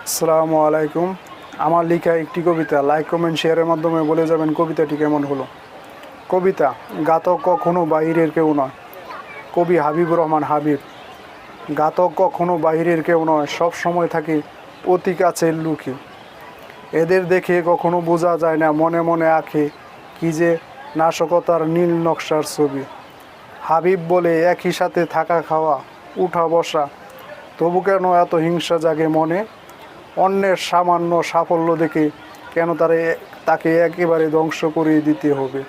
আসসালামু আলাইকুম। আমার লেখা একটি কবিতা লাইক কমেন্ট শেয়ারের মাধ্যমে বলে যাবেন কবিতাটি কেমন হলো। কবিতা ঘাতক কখনো বাহিরের কেউ নয়। কবি হাবিবুর রহমান হাবিব। ঘাতক কখনো বাহিরের কেউ নয়, সব সময় থাকে অতি কাছের লুকি। এদের দেখে কখনো বোঝা যায় না, মনে মনে আঁকে কি যে নাশকতার নীল নকশার ছবি। হাবিব বলে একই সাথে থাকা খাওয়া উঠা বসা, তবু কেন এত হিংসা জাগে মনে? অন্যের সামান্য সাফল্য দেখে কেন তাকে একেবারে ধ্বংস করে দিতে হবে?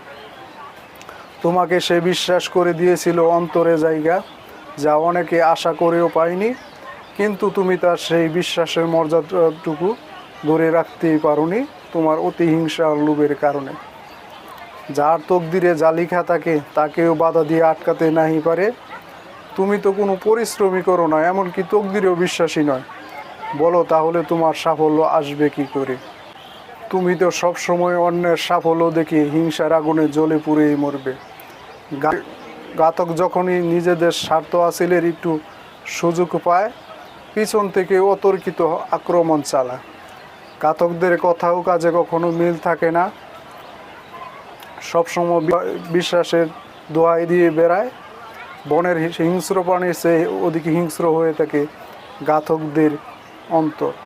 তোমাকে সে বিশ্বাস করে দিয়েছিল অন্তরে জায়গা, যা অনেকে আশা করেও পায়নি। কিন্তু তুমি তার সেই বিশ্বাসের মর্যাদাটুকু ধরে রাখতেই পারোনি তোমার অতি হিংসা আর লোভের কারণে। যার তকদিরে যা লেখা থাকে তাকেও বাধা দিয়ে আটকাতে নাহি পারে। তুমি তো কোনো পরিশ্রমই করো না, এমনকি তকদিরেও বিশ্বাসী নয়। বলো তাহলে তোমার সাফল্য আসবে কি করে? তুমি তো সবসময় অন্যের সাফল্য দেখে হিংসার আগুনে জ্বলে পুড়েই মরবে। ঘাতক যখনই নিজেদের স্বার্থ হাসিলের একটু সুযোগ পায়, পিছন থেকে অতর্কিত আক্রমণ চালায়। ঘাতকদের কথা ও কাজে কখনো মিল থাকে না, সবসময় বিশ্বাসের দোহাই দিয়ে বেড়ায়। বনের হিংস্র প্রাণীর চেয়ে অধিক হিংস্র হয়ে থাকে ঘাতকদের অন্তর।